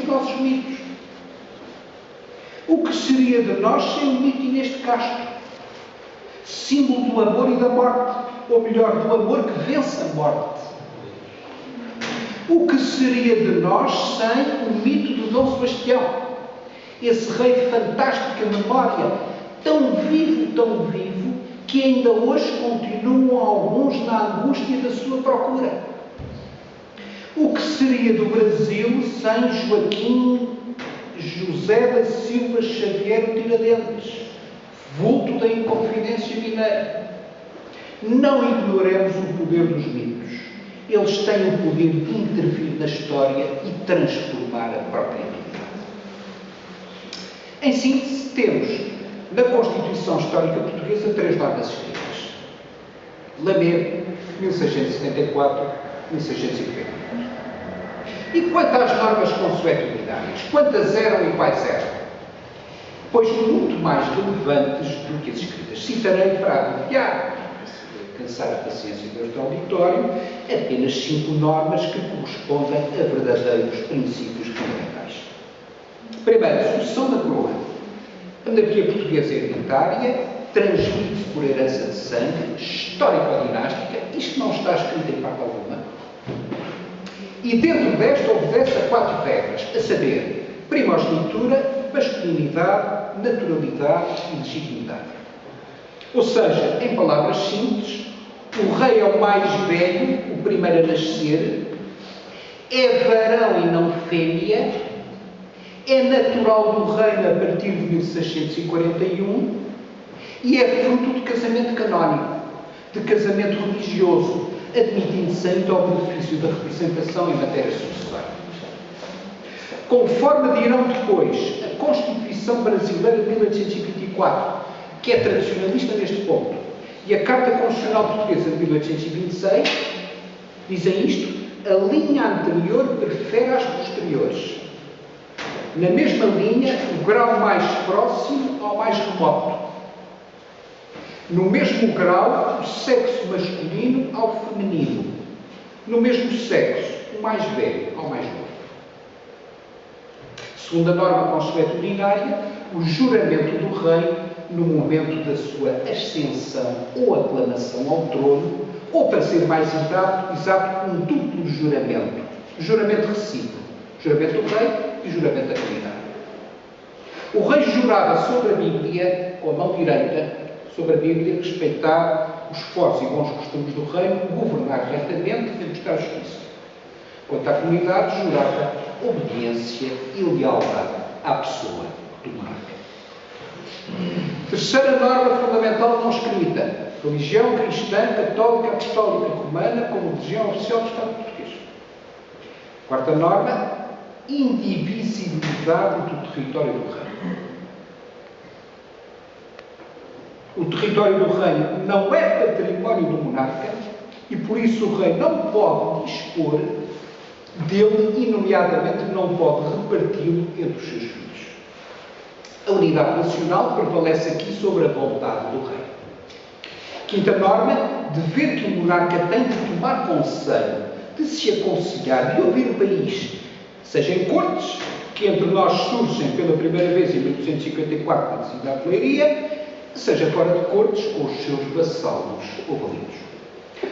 os nossos mitos. O que seria de nós sem o mito Inês de Castro? Símbolo do amor e da morte, ou melhor, do amor que vence a morte. O que seria de nós sem o mito de Dom Sebastião? Esse rei de fantástica memória, tão vivo, que ainda hoje continuam alguns na angústia da sua procura. O que seria do Brasil sem Joaquim José da Silva Xavier Tiradentes, vulto da Inconfidência mineira? Não ignoremos o poder dos mitos. Eles têm o poder de intervir na história e transformar a própria vida. Em síntese, temos na Constituição Histórica Portuguesa 3 normas escritas. Lamego, 1674, 1690. E quanto às normas consuetudinárias, quantas eram e quais eram? Pois muito mais relevantes do que as escritas. Citarei para aliviar, cansar a paciência deste auditório, apenas 5 normas que correspondem a verdadeiros princípios fundamentais. Primeiro, sucessão da coroa. A monarquia portuguesa é hereditária, transmite-se por herança de sangue, histórico-dinástica, isto não está escrito em parte alguma. E dentro desta obedece a 4 regras, a saber, primogenitura, masculinidade, naturalidade e legitimidade. Ou seja, em palavras simples, o rei é o mais velho, o primeiro a nascer, é varão e não fêmea, é natural do reino a partir de 1641 e é fruto de casamento canónico, de casamento religioso, admitindo-se ainda ao benefício da representação em matéria sucessória. Conforme dirão depois, a Constituição Brasileira de 1824, que é tradicionalista neste ponto, e a Carta Constitucional Portuguesa de 1826, dizem isto: a linha anterior prefere às posteriores. Na mesma linha, o grau mais próximo ao mais remoto. No mesmo grau, o sexo masculino ao feminino. No mesmo sexo, o mais velho ao mais novo. Segundo a norma consuetudinária, o juramento do rei no momento da sua ascensão ou aclamação ao trono, ou, para ser mais exato, um duplo juramento. Juramento recíproco. Juramento do rei e juramento da comunidade. O rei jurava sobre a Bíblia, com a mão direita, sobre a Bíblia, respeitar os fortes e bons costumes do reino, governar retamente e mostrar justiça. Quanto à comunidade, jurava obediência e lealdade à pessoa do monarca. Terceira norma fundamental não escrita: religião cristã, católica, apostólica, romana, como religião oficial do Estado português. Quarta norma: indivisibilidade do território do reino. O território do reino não é património do monarca e, por isso, o rei não pode dispor dele e, nomeadamente, não pode reparti-lo entre os seus filhos. A unidade nacional prevalece aqui sobre a vontade do rei. Quinta norma: dever que o monarca tem de tomar conselho, de se aconselhar, de ouvir o país, seja em cortes, que entre nós surgem pela primeira vez em 1854 na cidade de Leiria, seja fora de cortes com os seus vassalos ou validos.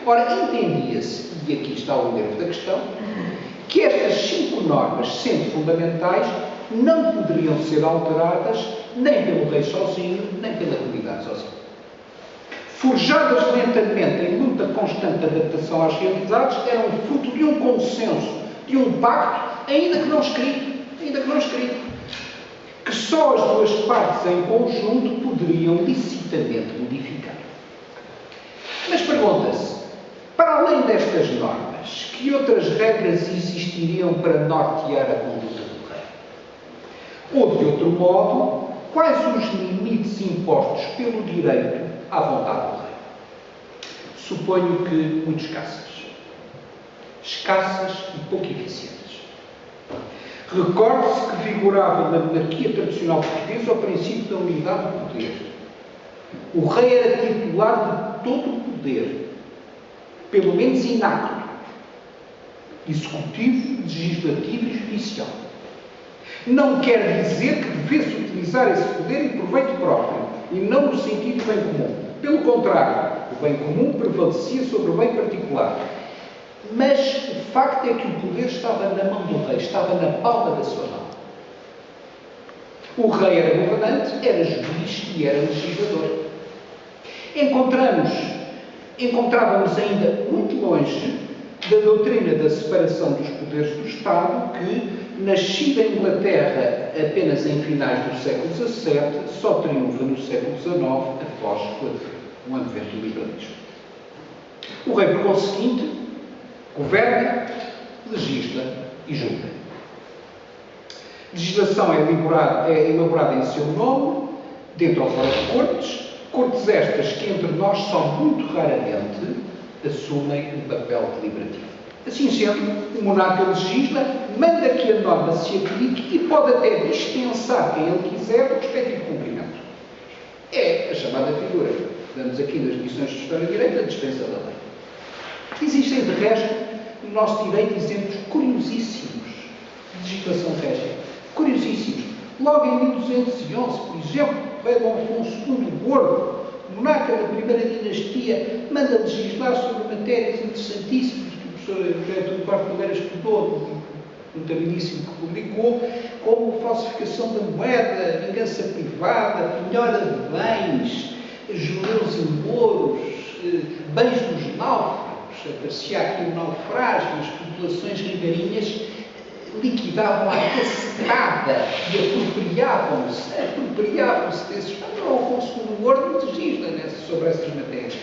Ora, entendia-se, e aqui está o nervo da questão, que estas 5 normas, sendo fundamentais, não poderiam ser alteradas nem pelo rei sozinho, nem pela comunidade sozinha. Forjadas lentamente em luta constante de adaptação às realidades, eram fruto de um consenso, de um pacto, ainda que não escrito, que só as 2 partes em conjunto poderiam licitamente modificar. Mas pergunta-se, para além destas normas, que outras regras existiriam para nortear a conduta do rei? Ou, de outro modo, quais os limites impostos pelo direito à vontade do rei? Suponho que muito escassas e pouco eficientes. Recorde-se que vigorava na monarquia tradicional portuguesa o princípio da unidade do poder. O rei era titular de todo o poder, pelo menos inacto, executivo, legislativo e judicial. Não quer dizer que devesse utilizar esse poder em proveito próprio, e não no sentido do bem comum. Pelo contrário, o bem comum prevalecia sobre o bem particular. Mas o facto é que o poder estava na mão do rei, estava na palma da sua mão. O rei era governante, era juiz e era legislador. Encontrávamos ainda muito longe da doutrina da separação dos poderes do Estado, que, nascida em Inglaterra apenas em finais do século XVII, só triunfa no século XIX, após o advento do liberalismo. O rei, por conseguinte, governa, legisla e julga. Legislação é elaborada em seu nome, dentro ou fora de cortes estas que entre nós só muito raramente assumem um papel deliberativo. Assim sendo, o monarca legisla, manda que a norma se aplique e pode até dispensar quem ele quiser do respectivo cumprimento. É a chamada figura, damos aqui nas lições de História e Direito, a dispensa da lei. Existem, de resto, no nosso direito, exemplos curiosíssimos de legislação régia. Curiosíssimos. Logo em 1211, por exemplo, o rei Dom Afonso II Gordo, monarca da primeira dinastia, manda legislar sobre matérias interessantíssimas que o professor José Duarte Nogueira estudou, notabilíssimo que publicou, como falsificação da moeda, vingança privada, penhora de bens, judeus e mouros, bens dos náufragos. Aparecia aqui o naufrágio, as populações ribeirinhas liquidavam a cacetada e apropriavam-se desses. O Afonso II Gordo legisla sobre essas matérias.